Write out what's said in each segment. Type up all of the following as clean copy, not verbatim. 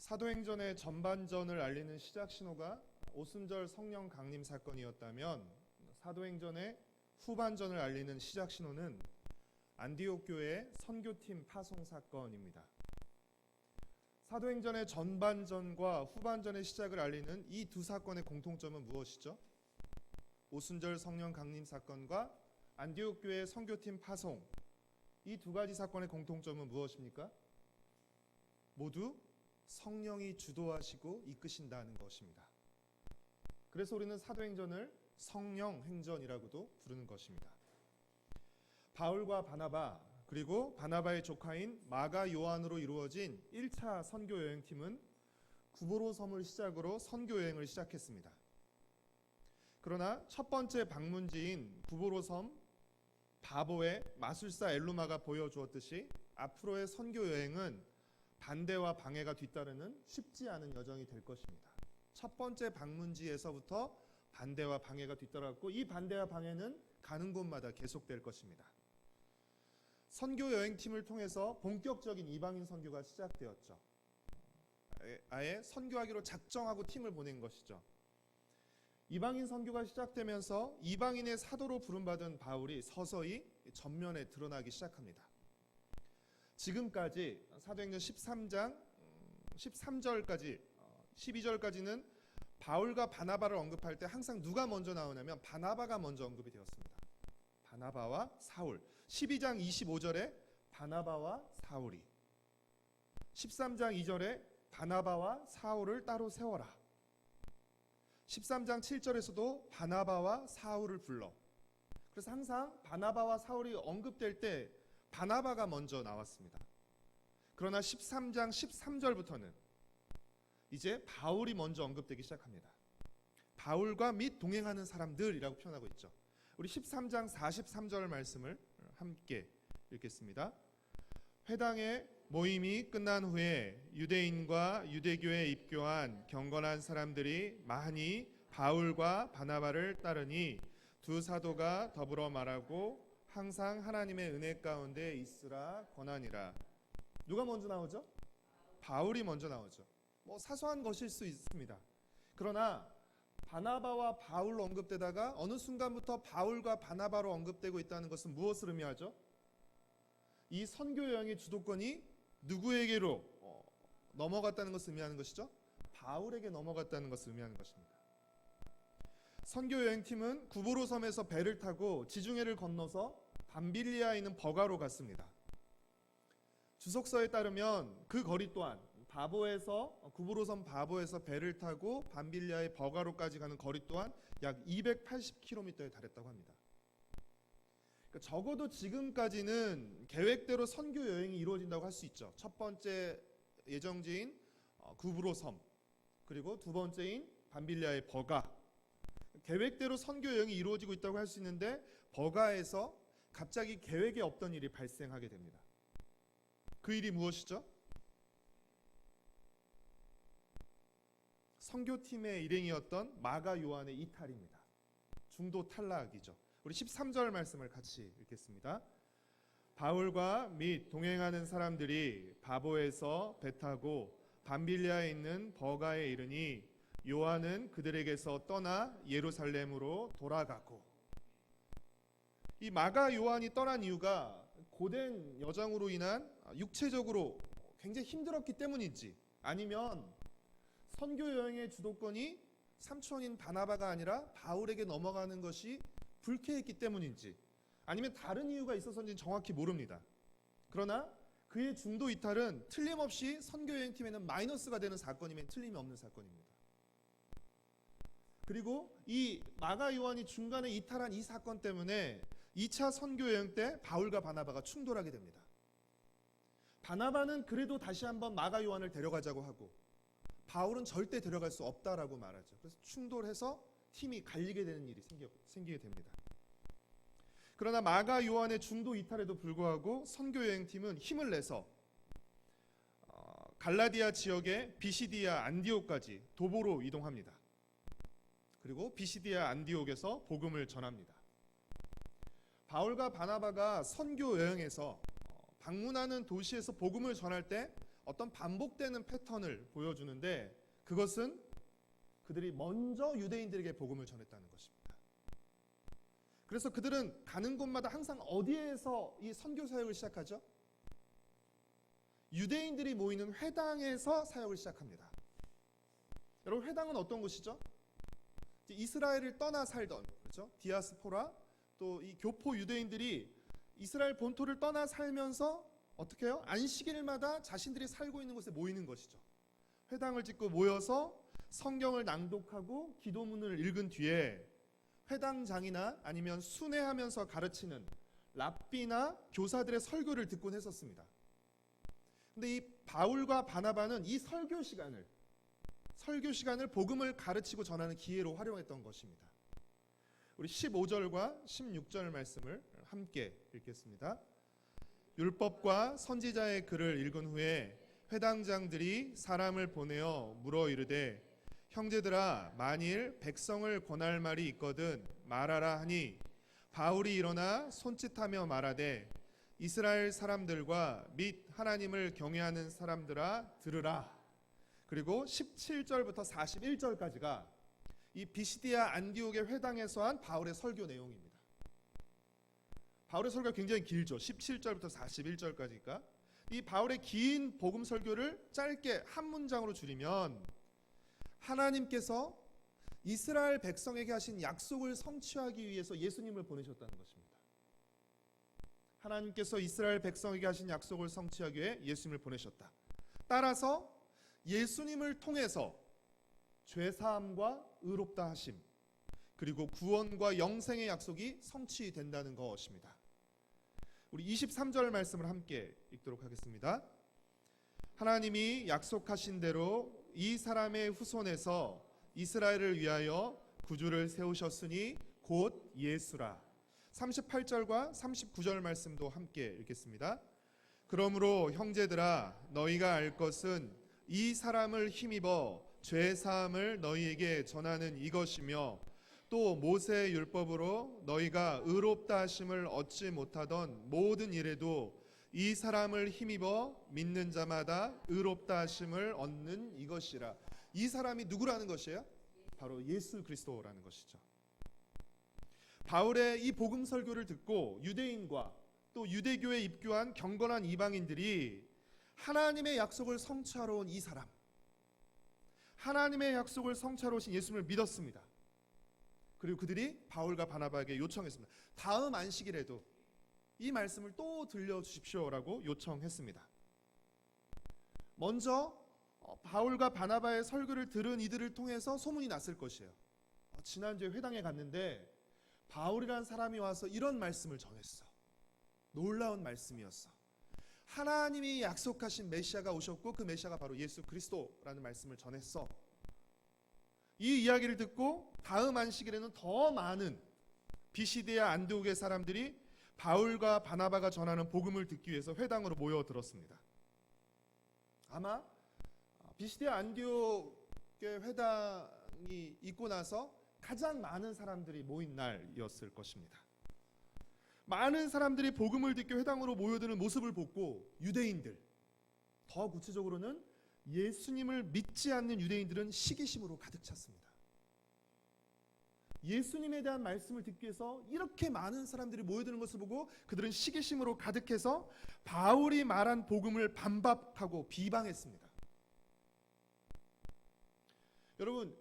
사도행전의 전반전을 알리는 시작 신호가 오순절 성령 강림 사건이었다면, 사도행전의 후반전을 알리는 시작 신호는 안디옥 교회의 선교팀 파송 사건입니다. 사도행전의 전반전과 후반전의 시작을 알리는 이 두 사건의 공통점은 무엇이죠? 오순절 성령 강림 사건과 안디옥 교회의 선교팀 파송, 이 두 가지 사건의 공통점은 무엇입니까? 모두 성령이 주도하시고 이끄신다는 것입니다. 그래서 우리는 사도행전을 성령행전이라고도 부르는 것입니다. 바울과 바나바, 그리고 바나바의 조카인 마가 요한으로 이루어진 1차 선교 여행팀은 구보로 섬을 시작으로 선교 여행을 시작했습니다. 그러나 첫 번째 방문지인 구보로 섬 바보의 마술사 엘루마가 보여주었듯이 앞으로의 선교 여행은 반대와 방해가 뒤따르는 쉽지 않은 여정이 될 것입니다. 첫 번째 방문지에서부터 반대와 방해가 뒤따랐고, 이 반대와 방해는 가는 곳마다 계속될 것입니다. 선교 여행팀을 통해서 본격적인 이방인 선교가 시작되었죠. 아예 선교하기로 작정하고 팀을 보낸 것이죠. 이방인 선교가 시작되면서 이방인의 사도로 부름받은 바울이 서서히 전면에 드러나기 시작합니다. 지금까지 사도행전 13장 13절까지 12절까지는 바울과 바나바를 언급할 때 항상 누가 먼저 나오냐면 바나바가 먼저 언급이 되었습니다. 바나바와 사울. 12장 25절에 바나바와 사울이, 13장 2절에 바나바와 사울을 따로 세워라. 13장 7절에서도 바나바와 사울을 불러. 그래서 항상 바나바와 사울이 언급될 때 바나바가 먼저 나왔습니다. 그러나 13장 13절부터는 이제 바울이 먼저 언급되기 시작합니다. 바울과 및 동행하는 사람들이라고 표현하고 있죠. 우리 13장 43절 말씀을 함께 읽겠습니다. 회당의 모임이 끝난 후에 유대인과 유대교에 입교한 경건한 사람들이 많이 바울과 바나바를 따르니 두 사도가 더불어 말하고 항상 하나님의 은혜 가운데 있으라 권하니라. 누가 먼저 나오죠? 바울이 먼저 나오죠. 사소한 것일 수 있습니다. 그러나 바나바와 바울로 언급되다가 어느 순간부터 바울과 바나바로 언급되고 있다는 것은 무엇을 의미하죠? 이 선교 여행의 주도권이 누구에게로 넘어갔다는 것을 의미하는 것이죠? 바울에게 넘어갔다는 것을 의미하는 것입니다. 선교 여행팀은 구보로 섬에서 배를 타고 지중해를 건너서 밤빌리아에 있는 버가로 갔습니다. 주석서에 따르면 그 거리 또한 구보로섬 바보에서 배를 타고 밤빌리아의 버가로까지 가는 거리 또한 약 280km에 달했다고 합니다. 그러니까 적어도 지금까지는 계획대로 선교 여행이 이루어진다고 할 수 있죠. 첫 번째 예정지인 구보로섬, 그리고 두 번째인 밤빌리아의 버가, 계획대로 선교 여행이 이루어지고 있다고 할 수 있는데 버가에서 갑자기 계획에 없던 일이 발생하게 됩니다. 그 일이 무엇이죠? 선교팀의 일행이었던 마가 요한의 이탈입니다. 중도 탈락이죠. 우리 13절 말씀을 같이 읽겠습니다. 바울과 및 동행하는 사람들이 바보에서 배 타고 밤빌리아에 있는 버가에 이르니 요한은 그들에게서 떠나 예루살렘으로 돌아가고. 이 마가 요한이 떠난 이유가 고된 여정으로 인한 육체적으로 굉장히 힘들었기 때문인지, 아니면 선교 여행의 주도권이 삼촌인 바나바가 아니라 바울에게 넘어가는 것이 불쾌했기 때문인지, 아니면 다른 이유가 있어서인지는 정확히 모릅니다. 그러나 그의 중도 이탈은 틀림없이 선교 여행팀에는 마이너스가 되는 사건이면 틀림이 없는 사건입니다. 그리고 이 마가 요한이 중간에 이탈한 이 사건 때문에 2차 선교 여행 때 바울과 바나바가 충돌하게 됩니다. 바나바는 그래도 다시 한번 마가 요한을 데려가자고 하고, 바울은 절대 데려갈 수 없다라고 말하죠. 그래서 충돌해서 팀이 갈리게 되는 일이 생기게 됩니다. 그러나 마가 요한의 중도 이탈에도 불구하고 선교 여행팀은 힘을 내서 갈라디아 지역의 비시디아 안디옥까지 도보로 이동합니다. 그리고 비시디아 안디옥에서 복음을 전합니다. 바울과 바나바가 선교 여행에서 방문하는 도시에서 복음을 전할 때 어떤 반복되는 패턴을 보여주는데 그것은 그들이 먼저 유대인들에게 복음을 전했다는 것입니다. 그래서 그들은 가는 곳마다 항상 어디에서 이 선교 사역을 시작하죠? 유대인들이 모이는 회당에서 사역을 시작합니다. 여러분, 회당은 어떤 곳이죠? 이스라엘을 떠나 살던, 그렇죠? 디아스포라, 또 이 교포 유대인들이 이스라엘 본토를 떠나 살면서 어떻게 해요? 안식일마다 자신들이 살고 있는 곳에 모이는 것이죠. 회당을 짓고 모여서 성경을 낭독하고 기도문을 읽은 뒤에 회당장이나 아니면 순회하면서 가르치는 랍비나 교사들의 설교를 듣곤 했었습니다. 근데 이 바울과 바나바는 이 설교 시간을 복음을 가르치고 전하는 기회로 활용했던 것입니다. 우리 15절과 16절 말씀을 함께 읽겠습니다. 율법과 선지자의 글을 읽은 후에 회당장들이 사람을 보내어 물어 이르되 형제들아, 만일 백성을 권할 말이 있거든 말하라 하니 바울이 일어나 손짓하며 말하되 이스라엘 사람들과 및 하나님을 경외하는 사람들아 들으라. 그리고 17절부터 41절까지가 이 비시디아 안디옥의 회당에서 한 바울의 설교 내용입니다. 바울의 설교가 굉장히 길죠. 17절부터 41절까지가. 이 바울의 긴 복음 설교를 짧게 한 문장으로 줄이면 하나님께서 이스라엘 백성에게 하신 약속을 성취하기 위해서 예수님을 보내셨다는 것입니다. 하나님께서 이스라엘 백성에게 하신 약속을 성취하기 위해 예수님을 보내셨다. 따라서 예수님을 통해서 죄사함과 의롭다 하심, 그리고 구원과 영생의 약속이 성취된다는 것입니다. 우리 23절 말씀을 함께 읽도록 하겠습니다. 하나님이 약속하신 대로 이 사람의 후손에서 이스라엘을 위하여 구주를 세우셨으니 곧 예수라. 38절과 39절 말씀도 함께 읽겠습니다. 그러므로 형제들아, 너희가 알 것은 이 사람을 힘입어 죄 사함을 너희에게 전하는 이것이며 또 모세의 율법으로 너희가 의롭다 하심을 얻지 못하던 모든 일에도 이 사람을 힘입어 믿는 자마다 의롭다 하심을 얻는 이것이라. 이 사람이 누구라는 것이에요? 바로 예수 그리스도라는 것이죠. 바울의 이 복음 설교를 듣고 유대인과 또 유대교에 입교한 경건한 이방인들이 하나님의 약속을 성취하러 온 이 사람, 하나님의 약속을 성취하러 오신 예수님을 믿었습니다. 그리고 그들이 바울과 바나바에게 요청했습니다. 다음 안식일에도 이 말씀을 또 들려주십시오라고 요청했습니다. 먼저 바울과 바나바의 설교를 들은 이들을 통해서 소문이 났을 것이에요. 지난주에 회당에 갔는데 바울이라는 사람이 와서 이런 말씀을 전했어. 놀라운 말씀이었어. 하나님이 약속하신 메시아가 오셨고 그 메시아가 바로 예수 그리스도라는 말씀을 전했어. 이 이야기를 듣고 다음 안식일에는 더 많은 비시디아 안디옥의 사람들이 바울과 바나바가 전하는 복음을 듣기 위해서 회당으로 모여들었습니다. 아마 비시디아 안디옥의 회당이 있고 나서 가장 많은 사람들이 모인 날이었을 것입니다. 많은 사람들이 복음을 듣기 회당으로 모여드는 모습을 보고 유대인들, 더 구체적으로는 예수님을 믿지 않는 유대인들은 시기심으로 가득 찼습니다. 예수님에 대한 말씀을 듣기 위해서 이렇게 많은 사람들이 모여드는 것을 보고 그들은 시기심으로 가득해서 바울이 말한 복음을 반박하고 비방했습니다. 여러분,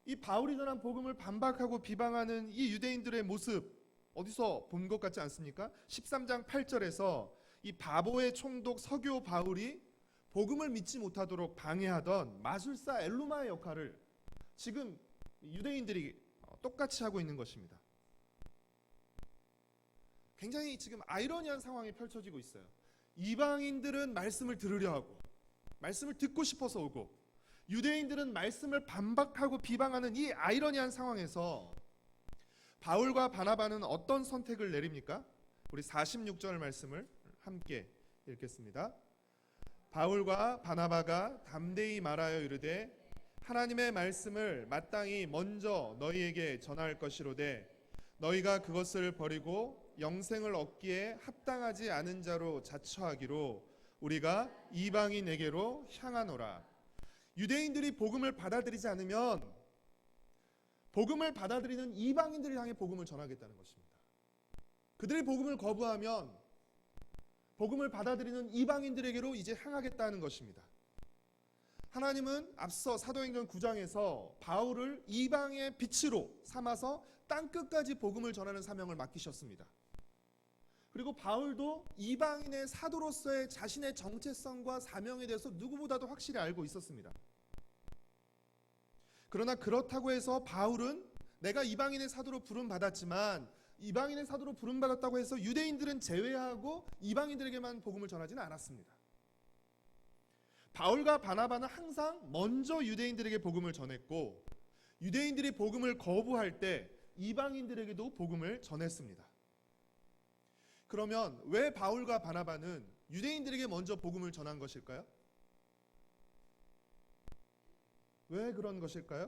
이 바울이 전한 복음을 반박하고 비방하는 이 유대인들의 모습 어디서 본 것 같지 않습니까? 13장 8절에서 이 바보의 총독 서교 바울이 복음을 믿지 못하도록 방해하던 마술사 엘루마의 역할을 지금 유대인들이 똑같이 하고 있는 것입니다. 굉장히 지금 아이러니한 상황이 펼쳐지고 있어요. 이방인들은 말씀을 들으려 하고 말씀을 듣고 싶어서 오고 유대인들은 말씀을 반박하고 비방하는 이 아이러니한 상황에서 바울과 바나바는 어떤 선택을 내립니까? 우리 46절 말씀을 함께 읽겠습니다. 바울과 바나바가 담대히 말하여 이르되 하나님의 말씀을 마땅히 먼저 너희에게 전할 것이로되 너희가 그것을 버리고 영생을 얻기에 합당하지 않은 자로 자처하기로 우리가 이방인에게로 향하노라. 유대인들이 복음을 받아들이지 않으면 복음을 받아들이는 이방인들을 향해 복음을 전하겠다는 것입니다. 그들이 복음을 거부하면 복음을 받아들이는 이방인들에게로 이제 향하겠다는 것입니다. 하나님은 앞서 사도행전 9장에서 바울을 이방의 빛으로 삼아서 땅끝까지 복음을 전하는 사명을 맡기셨습니다. 그리고 바울도 이방인의 사도로서의 자신의 정체성과 사명에 대해서 누구보다도 확실히 알고 있었습니다. 그러나 그렇다고 해서 바울은 내가 이방인의 사도로 부름받았지만 이방인의 사도로 부름받았다고 해서 유대인들은 제외하고 이방인들에게만 복음을 전하지는 않았습니다. 바울과 바나바는 항상 먼저 유대인들에게 복음을 전했고 유대인들이 복음을 거부할 때 이방인들에게도 복음을 전했습니다. 그러면 왜 바울과 바나바는 유대인들에게 먼저 복음을 전한 것일까요? 왜 그런 것일까요?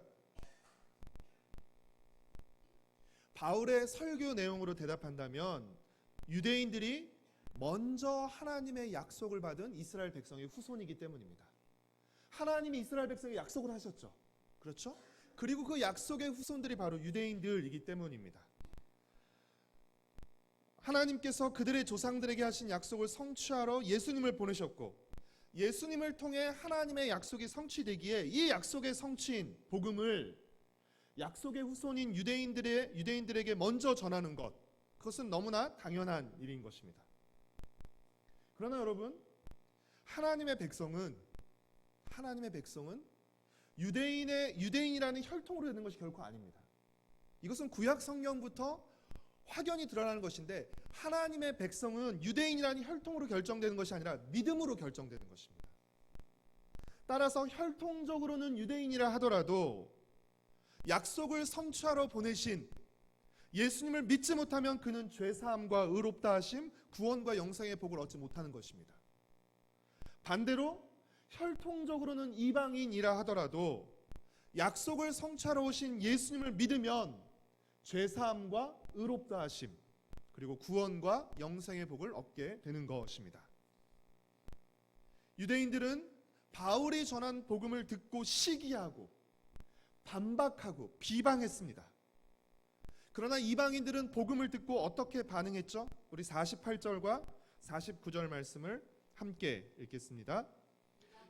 바울의 설교 내용으로 대답한다면 유대인들이 먼저 하나님의 약속을 받은 이스라엘 백성의 후손이기 때문입니다. 하나님이 이스라엘 백성에게 약속을 하셨죠. 그렇죠? 그리고 그 약속의 후손들이 바로 유대인들이기 때문입니다. 하나님께서 그들의 조상들에게 하신 약속을 성취하러 예수님을 보내셨고 예수님을 통해 하나님의 약속이 성취되기에 이 약속의 성취인 복음을 약속의 후손인 유대인들에게 먼저 전하는 것, 그것은 너무나 당연한 일인 것입니다. 그러나 여러분, 하나님의 백성은 유대인이라는 혈통으로 되는 것이 결코 아닙니다. 이것은 구약 성경부터 확연히 드러나는 것인데 하나님의 백성은 유대인이라는 혈통으로 결정되는 것이 아니라 믿음으로 결정되는 것입니다. 따라서 혈통적으로는 유대인이라 하더라도 약속을 성취하러 보내신 예수님을 믿지 못하면 그는 죄사함과 의롭다 하심, 구원과 영생의 복을 얻지 못하는 것입니다. 반대로 혈통적으로는 이방인이라 하더라도 약속을 성취하러 오신 예수님을 믿으면 죄사함과 의롭다 하심, 그리고 구원과 영생의 복을 얻게 되는 것입니다. 유대인들은 바울이 전한 복음을 듣고 시기하고 반박하고 비방했습니다. 그러나 이방인들은 복음을 듣고 어떻게 반응했죠? 우리 48절과 49절 말씀을 함께 읽겠습니다.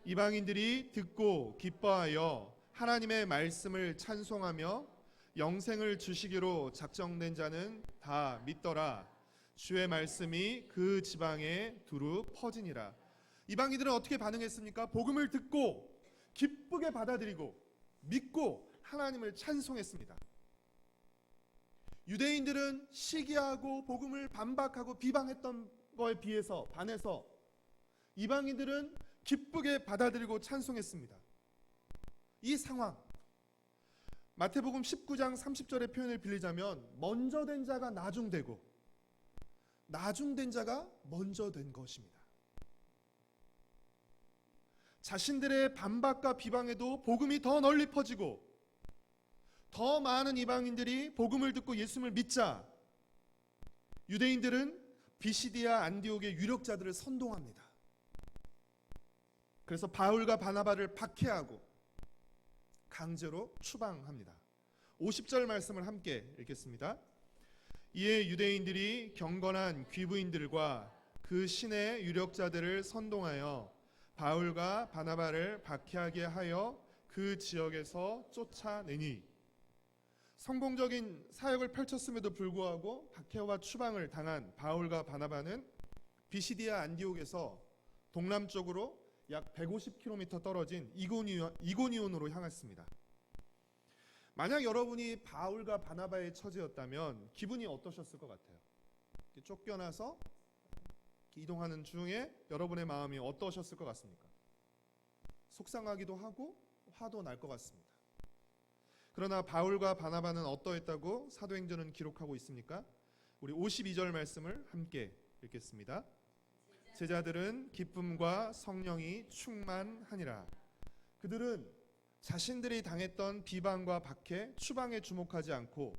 이방인들이 듣고 기뻐하여 하나님의 말씀을 찬송하며 영생을 주시기로 작정된 자는 다 믿더라. 주의 말씀이 그 지방에 두루 퍼지니라. 이방인들은 어떻게 반응했습니까? 복음을 듣고 기쁘게 받아들이고 믿고 하나님을 찬송했습니다. 유대인들은 시기하고 복음을 반박하고 비방했던 거에 반해서 이방인들은 기쁘게 받아들이고 찬송했습니다. 이 상황, 마태복음 19장 30절의 표현을 빌리자면 먼저 된 자가 나중되고 나중된 자가 먼저 된 것입니다. 자신들의 반박과 비방에도 복음이 더 널리 퍼지고 더 많은 이방인들이 복음을 듣고 예수님을 믿자 유대인들은 비시디아 안디옥의 유력자들을 선동합니다. 그래서 바울과 바나바를 박해하고 강제로 추방합니다. 50절 말씀을 함께 읽겠습니다. 이에 유대인들이 경건한 귀부인들과 그 신의 유력자들을 선동하여 바울과 바나바를 박해하게 하여 그 지역에서 쫓아내니 성공적인 사역을 펼쳤음에도 불구하고 박해와 추방을 당한 바울과 바나바는 비시디아 안디옥에서 동남쪽으로 약 150km 떨어진 이고니온으로 향했습니다. 만약 여러분이 바울과 바나바의 처지였다면 기분이 어떠셨을 것 같아요? 쫓겨나서 이동하는 중에 여러분의 마음이 어떠셨을 것 같습니까? 속상하기도 하고 화도 날 것 같습니다. 그러나 바울과 바나바는 어떠했다고 사도행전은 기록하고 있습니까? 우리 52절 말씀을 함께 읽겠습니다. 제자들은 기쁨과 성령이 충만하니라. 그들은 자신들이 당했던 비방과 박해, 추방에 주목하지 않고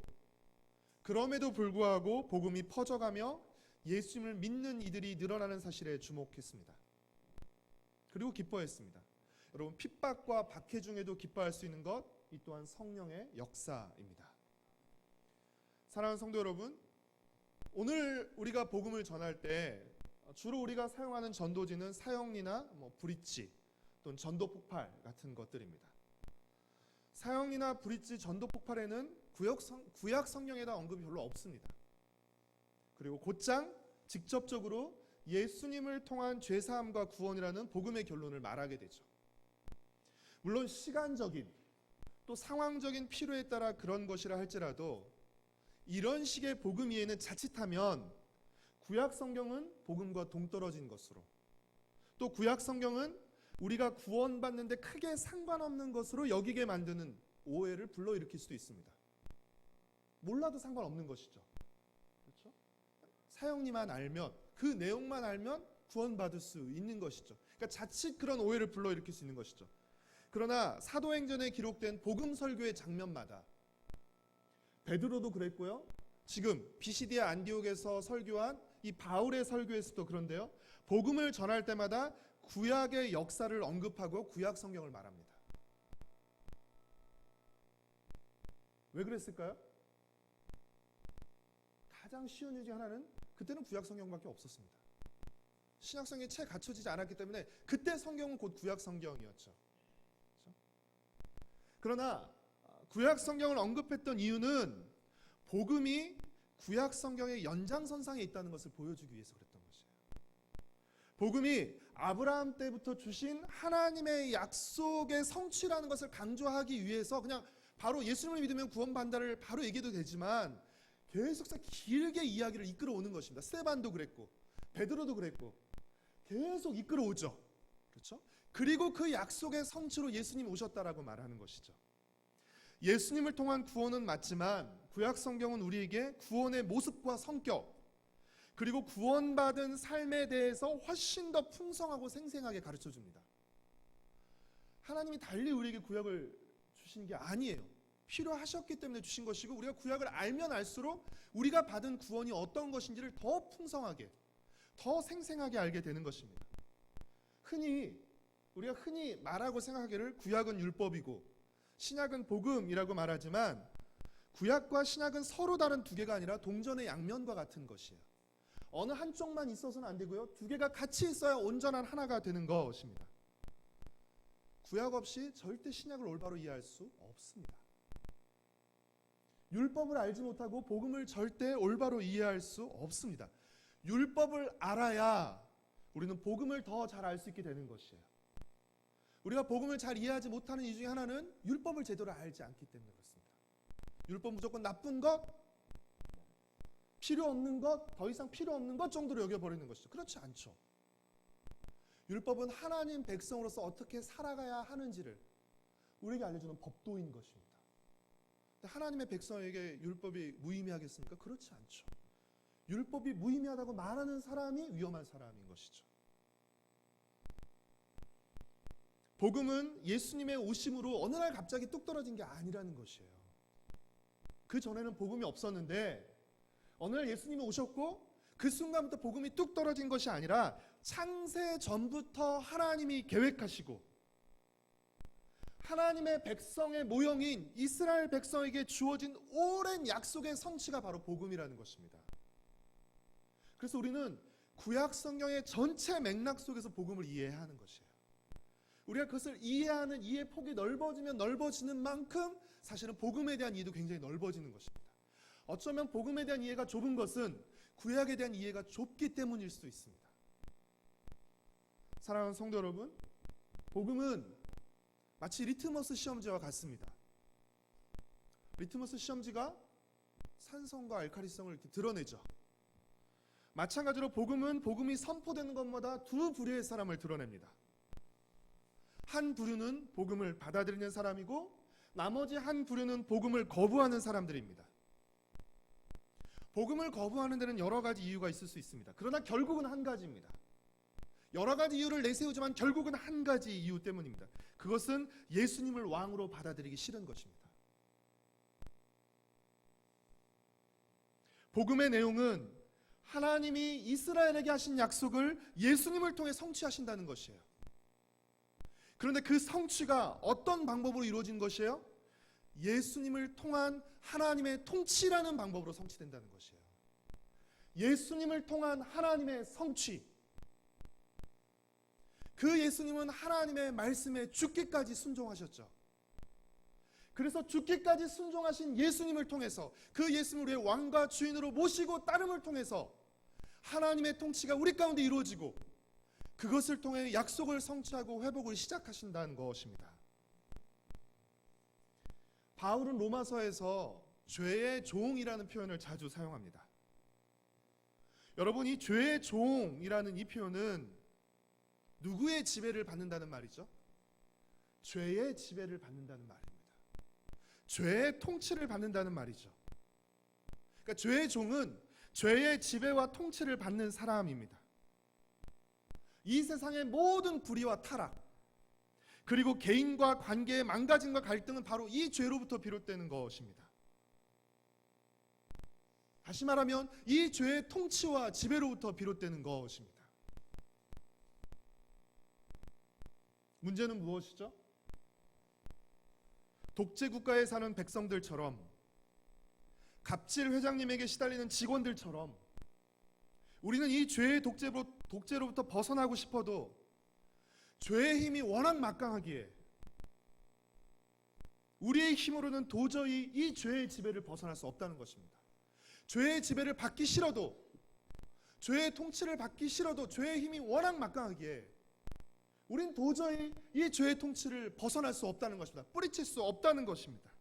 그럼에도 불구하고 복음이 퍼져가며 예수님을 믿는 이들이 늘어나는 사실에 주목했습니다. 그리고 기뻐했습니다. 여러분, 핍박과 박해 중에도 기뻐할 수 있는 것, 이 또한 성령의 역사입니다. 사랑하는 성도 여러분, 오늘 우리가 복음을 전할 때 주로 우리가 사용하는 전도지는 사형리나 브릿지 또는 전도 폭발 같은 것들입니다. 사형리나 브릿지, 전도 폭발에는 구약 성경에다 언급이 별로 없습니다. 그리고 곧장 직접적으로 예수님을 통한 죄사함과 구원이라는 복음의 결론을 말하게 되죠. 물론 시간적인 또 상황적인 필요에 따라 그런 것이라 할지라도 이런 식의 복음 이해는 자칫하면 구약 성경은 복음과 동떨어진 것으로, 또 구약 성경은 우리가 구원받는데 크게 상관없는 것으로 여기게 만드는 오해를 불러일으킬 수도 있습니다. 몰라도 상관없는 것이죠. 그렇죠? 사형리만 알면, 그 내용만 알면 구원받을 수 있는 것이죠. 그러니까 자칫 그런 오해를 불러일으킬 수 있는 것이죠. 그러나 사도행전에 기록된 복음 설교의 장면마다, 베드로도 그랬고요, 지금 비시디아 안디옥에서 설교한 이 바울의 설교에서도 그런데요, 복음을 전할 때마다 구약의 역사를 언급하고 구약 성경을 말합니다. 왜 그랬을까요? 가장 쉬운 이유 중 하나는 그때는 구약 성경밖에 없었습니다. 신약 성경이 채 갖춰지지 않았기 때문에 그때 성경은 곧 구약 성경이었죠. 그렇죠? 그러나 구약 성경을 언급했던 이유는 복음이 구약 성경의 연장선상에 있다는 것을 보여주기 위해서 그랬던 것이에요. 복음이 아브라함 때부터 주신 하나님의 약속의 성취라는 것을 강조하기 위해서 그냥 바로 예수님을 믿으면 구원받는다를 바로 얘기해도 되지만 계속해서 길게 이야기를 이끌어오는 것입니다. 스데반도 그랬고 베드로도 그랬고 계속 이끌어오죠. 그렇죠? 그리고 그 약속의 성취로 예수님이 오셨다라고 말하는 것이죠. 예수님을 통한 구원은 맞지만 구약 성경은 우리에게 구원의 모습과 성격, 그리고 구원받은 삶에 대해서 훨씬 더 풍성하고 생생하게 가르쳐 줍니다. 하나님이 달리 우리에게 구약을 주신 게 아니에요. 필요하셨기 때문에 주신 것이고, 우리가 구약을 알면 알수록 우리가 받은 구원이 어떤 것인지를 더 풍성하게, 더 생생하게 알게 되는 것입니다. 우리가 흔히 말하고 생각하기를 구약은 율법이고 신약은 복음이라고 말하지만, 구약과 신약은 서로 다른 두 개가 아니라 동전의 양면과 같은 것이에요. 어느 한쪽만 있어서는 안 되고요, 두 개가 같이 있어야 온전한 하나가 되는 것입니다. 구약 없이 절대 신약을 올바로 이해할 수 없습니다. 율법을 알지 못하고 복음을 절대 올바로 이해할 수 없습니다. 율법을 알아야 우리는 복음을 더 잘 알 수 있게 되는 것이에요. 우리가 복음을 잘 이해하지 못하는 이유 중에 하나는 율법을 제대로 알지 않기 때문에 그렇습니다. 율법 무조건 나쁜 것, 필요 없는 것, 더 이상 필요 없는 것 정도로 여겨버리는 것이죠. 그렇지 않죠. 율법은 하나님 백성으로서 어떻게 살아가야 하는지를 우리에게 알려주는 법도인 것입니다. 하나님의 백성에게 율법이 무의미하겠습니까? 그렇지 않죠. 율법이 무의미하다고 말하는 사람이 위험한 사람인 것이죠. 복음은 예수님의 오심으로 어느 날 갑자기 뚝 떨어진 게 아니라는 것이에요. 그 전에는 복음이 없었는데 어느 날 예수님이 오셨고 그 순간부터 복음이 뚝 떨어진 것이 아니라 창세 전부터 하나님이 계획하시고 하나님의 백성의 모형인 이스라엘 백성에게 주어진 오랜 약속의 성취가 바로 복음이라는 것입니다. 그래서 우리는 구약 성경의 전체 맥락 속에서 복음을 이해해야 하는 것이에요. 우리가 그것을 이해하는 이해 폭이 넓어지면 넓어지는 만큼 사실은 복음에 대한 이해도 굉장히 넓어지는 것입니다. 어쩌면 복음에 대한 이해가 좁은 것은 구약에 대한 이해가 좁기 때문일 수도 있습니다. 사랑하는 성도 여러분, 복음은 마치 리트머스 시험지와 같습니다. 리트머스 시험지가 산성과 알칼리성을 이렇게 드러내죠. 마찬가지로 복음은 복음이 선포되는 것마다 두 부류의 사람을 드러냅니다. 한 부류는 복음을 받아들이는 사람이고 나머지 한 부류는 복음을 거부하는 사람들입니다. 복음을 거부하는 데는 여러 가지 이유가 있을 수 있습니다. 그러나 결국은 한 가지입니다. 여러 가지 이유를 내세우지만 결국은 한 가지 이유 때문입니다. 그것은 예수님을 왕으로 받아들이기 싫은 것입니다. 복음의 내용은 하나님이 이스라엘에게 하신 약속을 예수님을 통해 성취하신다는 것이에요. 그런데 그 성취가 어떤 방법으로 이루어진 것이에요? 예수님을 통한 하나님의 통치라는 방법으로 성취된다는 것이에요. 예수님을 통한 하나님의 성취. 그 예수님은 하나님의 말씀에 죽기까지 순종하셨죠. 그래서 죽기까지 순종하신 예수님을 통해서, 그 예수님을 우리의 왕과 주인으로 모시고 따름을 통해서 하나님의 통치가 우리 가운데 이루어지고, 그것을 통해 약속을 성취하고 회복을 시작하신다는 것입니다. 바울은 로마서에서 죄의 종이라는 표현을 자주 사용합니다. 여러분, 이 죄의 종이라는 이 표현은 누구의 지배를 받는다는 말이죠? 죄의 지배를 받는다는 말입니다. 죄의 통치를 받는다는 말이죠. 그러니까 죄의 종은 죄의 지배와 통치를 받는 사람입니다. 이 세상의 모든 불의와 타락, 그리고 개인과 관계의 망가짐과 갈등은 바로 이 죄로부터 비롯되는 것입니다. 다시 말하면 이 죄의 통치와 지배로부터 비롯되는 것입니다. 문제는 무엇이죠? 독재 국가에 사는 백성들처럼, 갑질 회장님에게 시달리는 직원들처럼 우리는 이 죄의 독재로부터 벗어나고 싶어도 죄의 힘이 워낙 막강하기에 우리의 힘으로는 도저히 이 죄의 지배를 벗어날 수 없다는 것입니다. 죄의 지배를 받기 싫어도, 죄의 통치를 받기 싫어도 죄의 힘이 워낙 막강하기에 우린 도저히 이 죄의 통치를 벗어날 수 없다는 것입니다. 뿌리칠 수 없다는 것입니다.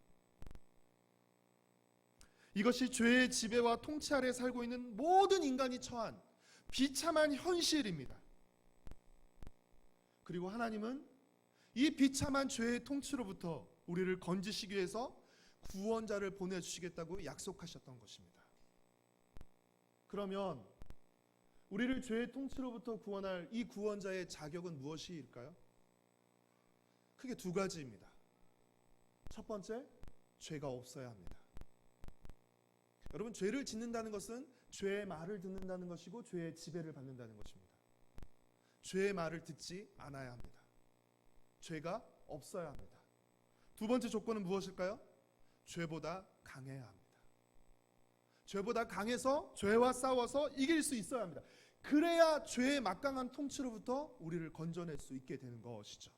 이것이 죄의 지배와 통치 아래 살고 있는 모든 인간이 처한 비참한 현실입니다. 그리고 하나님은 이 비참한 죄의 통치로부터 우리를 건지시기 위해서 구원자를 보내주시겠다고 약속하셨던 것입니다. 그러면 우리를 죄의 통치로부터 구원할 이 구원자의 자격은 무엇일까요? 크게 두 가지입니다. 첫 번째, 죄가 없어야 합니다. 여러분, 죄를 짓는다는 것은 죄의 말을 듣는다는 것이고 죄의 지배를 받는다는 것입니다. 죄의 말을 듣지 않아야 합니다. 죄가 없어야 합니다. 두 번째 조건은 무엇일까요? 죄보다 강해야 합니다. 죄보다 강해서 죄와 싸워서 이길 수 있어야 합니다. 그래야 죄의 막강한 통치로부터 우리를 건져낼 수 있게 되는 것이죠.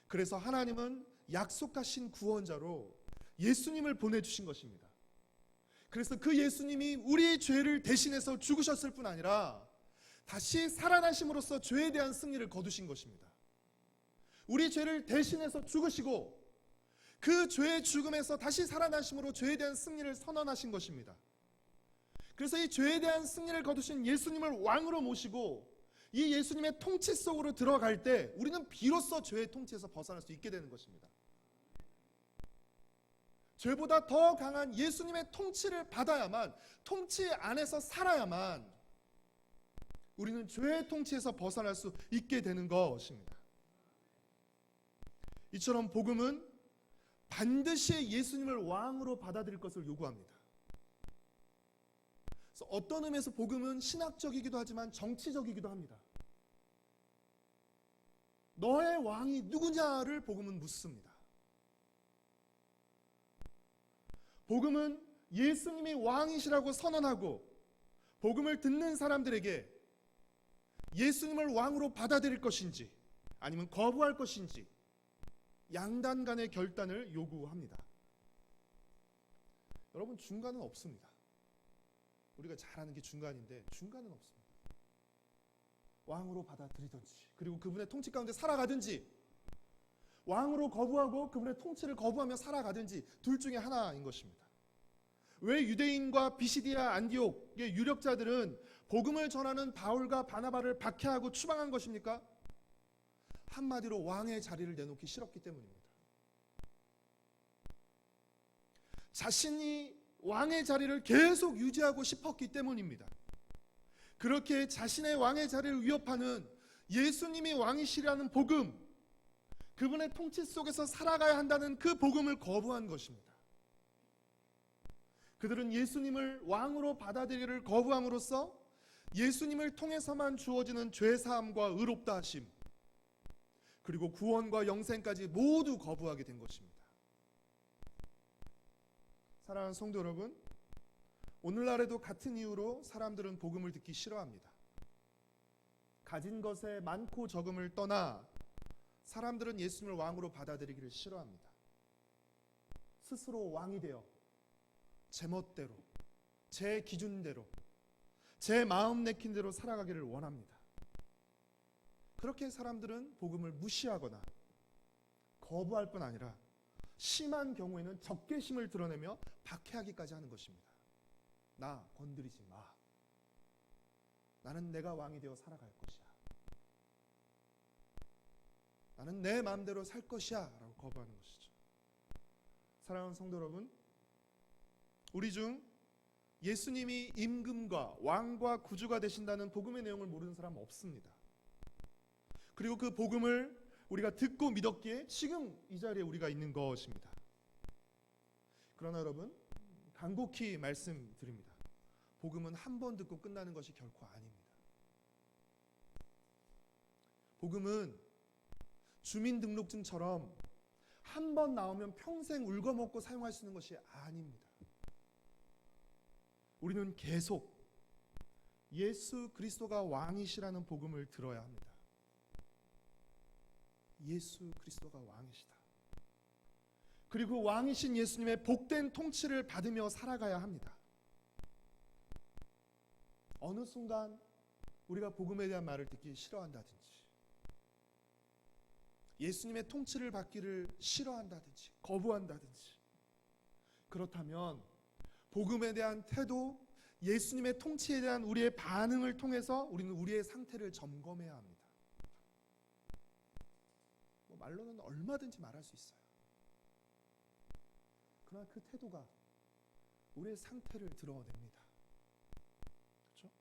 그래서 하나님은 약속하신 구원자로 예수님을 보내주신 것입니다. 그래서 그 예수님이 우리의 죄를 대신해서 죽으셨을 뿐 아니라 다시 살아나심으로써 죄에 대한 승리를 거두신 것입니다. 우리 죄를 대신해서 죽으시고 그 죄의 죽음에서 다시 살아나심으로 죄에 대한 승리를 선언하신 것입니다. 그래서 이 죄에 대한 승리를 거두신 예수님을 왕으로 모시고 이 예수님의 통치 속으로 들어갈 때 우리는 비로소 죄의 통치에서 벗어날 수 있게 되는 것입니다. 죄보다 더 강한 예수님의 통치를 받아야만, 통치 안에서 살아야만 우리는 죄의 통치에서 벗어날 수 있게 되는 것입니다. 이처럼 복음은 반드시 예수님을 왕으로 받아들일 것을 요구합니다. 그래서 어떤 의미에서 복음은 신학적이기도 하지만 정치적이기도 합니다. 너의 왕이 누구냐를 복음은 묻습니다. 복음은 예수님이 왕이시라고 선언하고 복음을 듣는 사람들에게 예수님을 왕으로 받아들일 것인지 아니면 거부할 것인지 양단 간의 결단을 요구합니다. 여러분, 중간은 없습니다. 우리가 잘 아는 게 중간인데 중간은 없습니다. 왕으로 받아들이든지 그리고 그분의 통치 가운데 살아가든지, 왕으로 거부하고 그분의 통치를 거부하며 살아가든지 둘 중에 하나인 것입니다. 왜 유대인과 비시디아 안디옥의 유력자들은 복음을 전하는 바울과 바나바를 박해하고 추방한 것입니까? 한마디로 왕의 자리를 내놓기 싫었기 때문입니다. 자신이 왕의 자리를 계속 유지하고 싶었기 때문입니다. 그렇게 자신의 왕의 자리를 위협하는 예수님이 왕이시라는 복음, 그분의 통치 속에서 살아가야 한다는 그 복음을 거부한 것입니다. 그들은 예수님을 왕으로 받아들이기를 거부함으로써 예수님을 통해서만 주어지는 죄사함과 의롭다 하심, 그리고 구원과 영생까지 모두 거부하게 된 것입니다. 사랑하는 성도 여러분, 오늘날에도 같은 이유로 사람들은 복음을 듣기 싫어합니다. 가진 것에 많고 적음을 떠나 사람들은 예수님을 왕으로 받아들이기를 싫어합니다. 스스로 왕이 되어 제 멋대로, 제 기준대로, 제 마음 내킨 대로 살아가기를 원합니다. 그렇게 사람들은 복음을 무시하거나 거부할 뿐 아니라 심한 경우에는 적개심을 드러내며 박해하기까지 하는 것입니다. 나 건드리지 마. 나는 내가 왕이 되어 살아갈 것이야. 나는 내 마음대로 살 것이야 라고 거부하는 것이죠. 사랑하는 성도 여러분, 우리 중 예수님이 임금과 왕과 구주가 되신다는 복음의 내용을 모르는 사람은 없습니다. 그리고 그 복음을 우리가 듣고 믿었기에 지금 이 자리에 우리가 있는 것입니다. 그러나 여러분, 간곡히 말씀드립니다. 복음은 한 번 듣고 끝나는 것이 결코 아닙니다. 복음은 주민등록증처럼 한 번 나오면 평생 울거먹고 사용할 수 있는 것이 아닙니다. 우리는 계속 예수 그리스도가 왕이시라는 복음을 들어야 합니다. 예수 그리스도가 왕이시다. 그리고 왕이신 예수님의 복된 통치를 받으며 살아가야 합니다. 어느 순간 우리가 복음에 대한 말을 듣기 싫어한다든지, 예수님의 통치를 받기를 싫어한다든지 거부한다든지, 그렇다면 복음에 대한 태도, 예수님의 통치에 대한 우리의 반응을 통해서 우리는 우리의 상태를 점검해야 합니다. 말로는 얼마든지 말할 수 있어요. 그러나 그 태도가 우리의 상태를 드러냅니다. 그렇죠?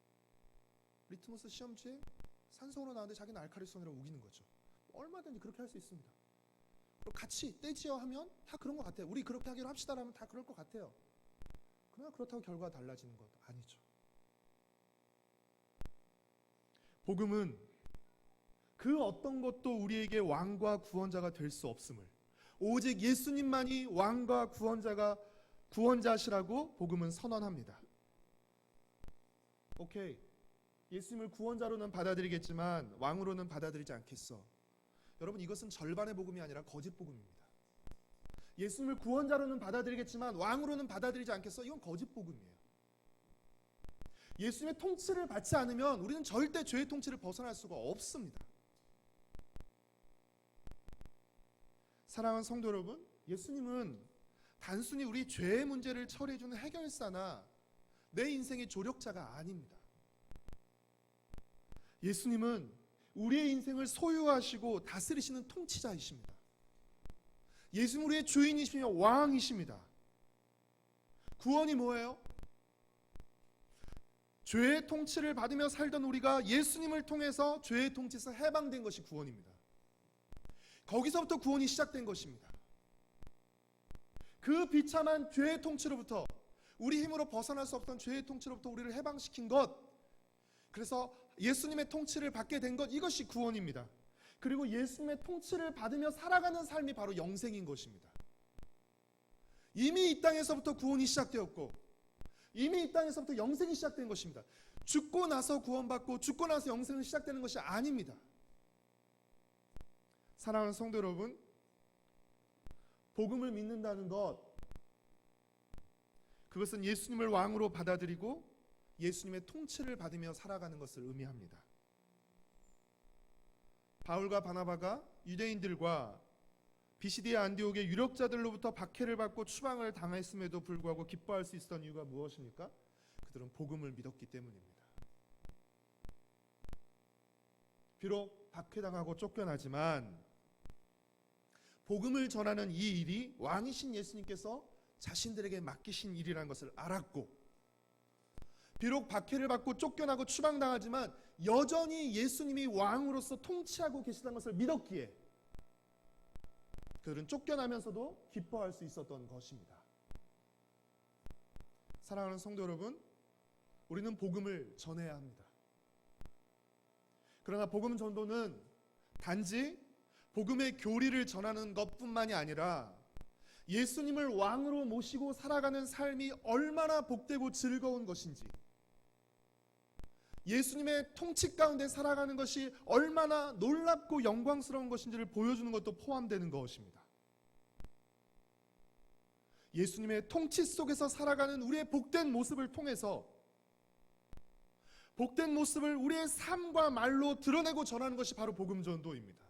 리트머스 시험지에 산성으로 나왔는데 자기는 알칼리성이라고 우기는 거죠. 얼마든지 그렇게 할 수 있습니다. 그리고 같이 떼지어 하면 다 그런 것 같아요. 우리 그렇게 하기로 합시다라면 다 그럴 것 같아요. 그러나 그렇다고 결과가 달라지는 것 아니죠. 복음은 그 어떤 것도 우리에게 왕과 구원자가 될 수 없음을, 오직 예수님만이 왕과 구원자시라고 복음은 선언합니다. 오케이, 예수님을 구원자로는 받아들이겠지만 왕으로는 받아들이지 않겠어. 여러분, 이것은 절반의 복음이 아니라 거짓 복음입니다. 예수님을 구원자로는 받아들이겠지만 왕으로는 받아들이지 않겠어. 이건 거짓 복음이에요. 예수님의 통치를 받지 않으면 우리는 절대 죄의 통치를 벗어날 수가 없습니다. 사랑하는 성도 여러분, 예수님은 단순히 우리 죄의 문제를 처리해주는 해결사나 내 인생의 조력자가 아닙니다. 예수님은 우리의 인생을 소유하시고 다스리시는 통치자이십니다. 예수님은 우리의 주인이시며 왕이십니다. 구원이 뭐예요? 죄의 통치를 받으며 살던 우리가 예수님을 통해서 죄의 통치에서 해방된 것이 구원입니다. 거기서부터 구원이 시작된 것입니다. 그 비참한 죄의 통치로부터, 우리 힘으로 벗어날 수 없던 죄의 통치로부터 우리를 해방시킨 것, 그래서 예수님의 통치를 받게 된 것, 이것이 구원입니다. 그리고 예수님의 통치를 받으며 살아가는 삶이 바로 영생인 것입니다. 이미 이 땅에서부터 구원이 시작되었고 이미 이 땅에서부터 영생이 시작된 것입니다. 죽고 나서 구원받고 죽고 나서 영생이 시작되는 것이 아닙니다. 사랑하는 성도 여러분, 복음을 믿는다는 것, 그것은 예수님을 왕으로 받아들이고 예수님의 통치를 받으며 살아가는 것을 의미합니다. 바울과 바나바가 유대인들과 비시디아 안디옥의 유력자들로부터 박해를 받고 추방을 당했음에도 불구하고 기뻐할 수 있었던 이유가 무엇입니까? 그들은 복음을 믿었기 때문입니다. 비록 박해당하고 쫓겨나지만 복음을 전하는 이 일이 왕이신 예수님께서 자신들에게 맡기신 일이라는 것을 알았고, 비록 박해를 받고 쫓겨나고 추방당하지만 여전히 예수님이 왕으로서 통치하고 계시다는 것을 믿었기에 그들은 쫓겨나면서도 기뻐할 수 있었던 것입니다. 사랑하는 성도 여러분, 우리는 복음을 전해야 합니다. 그러나 복음 전도는 단지 복음의 교리를 전하는 것뿐만이 아니라 예수님을 왕으로 모시고 살아가는 삶이 얼마나 복되고 즐거운 것인지, 예수님의 통치 가운데 살아가는 것이 얼마나 놀랍고 영광스러운 것인지를 보여주는 것도 포함되는 것입니다. 예수님의 통치 속에서 살아가는 우리의 복된 모습을 통해서 복된 모습을 우리의 삶과 말로 드러내고 전하는 것이 바로 복음 전도입니다.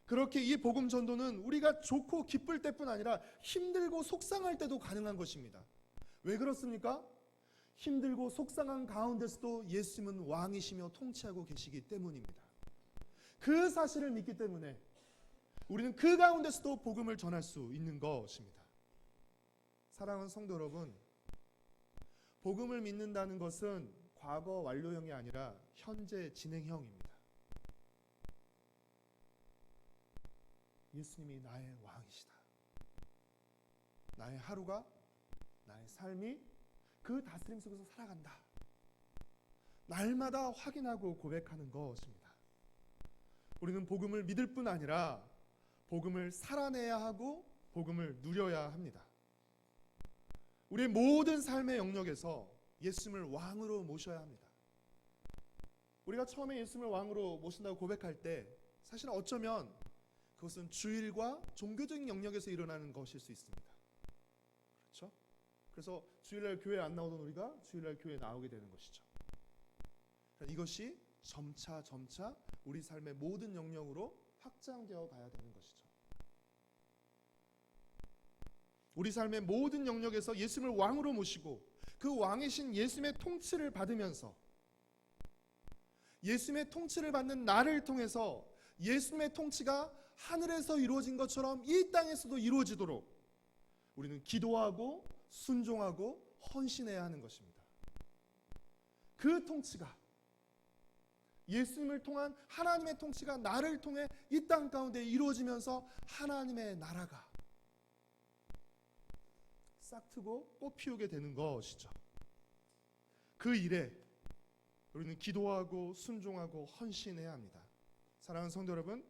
그렇게 이 복음 전도는 우리가 좋고 기쁠 때뿐 아니라 힘들고 속상할 때도 가능한 것입니다. 왜 그렇습니까? 힘들고 속상한 가운데서도 예수님은 왕이시며 통치하고 계시기 때문입니다. 그 사실을 믿기 때문에 우리는 그 가운데서도 복음을 전할 수 있는 것입니다. 사랑하는 성도 여러분, 복음을 믿는다는 것은 과거 완료형이 아니라 현재 진행형입니다. 예수님이 나의 왕이시다. 나의 하루가, 나의 삶이 그 다스림 속에서 살아간다. 날마다 확인하고 고백하는 것입니다. 우리는 복음을 믿을 뿐 아니라 복음을 살아내야 하고 복음을 누려야 합니다. 우리의 모든 삶의 영역에서 예수님을 왕으로 모셔야 합니다. 우리가 처음에 예수님을 왕으로 모신다고 고백할 때 사실 어쩌면 그것은 주일과 종교적인 영역에서 일어나는 것일 수 있습니다. 그렇죠? 그래서 주일날 교회에 안 나오던 우리가 주일날 교회에 나오게 되는 것이죠. 이것이 점차 우리 삶의 모든 영역으로 확장되어 가야 되는 것이죠. 우리 삶의 모든 영역에서 예수님을 왕으로 모시고 그 왕이신 예수님의 통치를 받으면서 예수님의 통치를 받는 나를 통해서 예수님의 통치가 하늘에서 이루어진 것처럼 이 땅에서도 이루어지도록 우리는 기도하고 순종하고 헌신해야 하는 것입니다. 그 통치가, 예수님을 통한 하나님의 통치가 나를 통해 이 땅 가운데 이루어지면서 하나님의 나라가 싹트고 꽃피우게 되는 것이죠. 그 일에 우리는 기도하고 순종하고 헌신해야 합니다. 사랑하는 성도 여러분,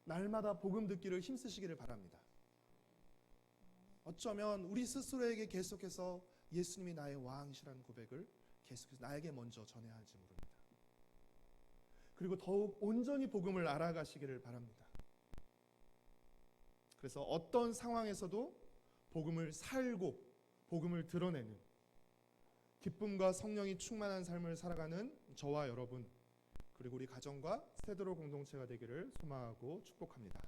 날마다 복음 듣기를 힘쓰시기를 바랍니다. 어쩌면 우리 스스로에게 계속해서 예수님이 나의 왕이시라는 고백을 계속해서 나에게 먼저 전해야 할지 모릅니다. 그리고 더욱 온전히 복음을 알아가시기를 바랍니다. 그래서 어떤 상황에서도 복음을 살고 복음을 드러내는 기쁨과 성령이 충만한 삶을 살아가는 저와 여러분, 그리고 우리 가정과 세도로 공동체가 되기를 소망하고 축복합니다.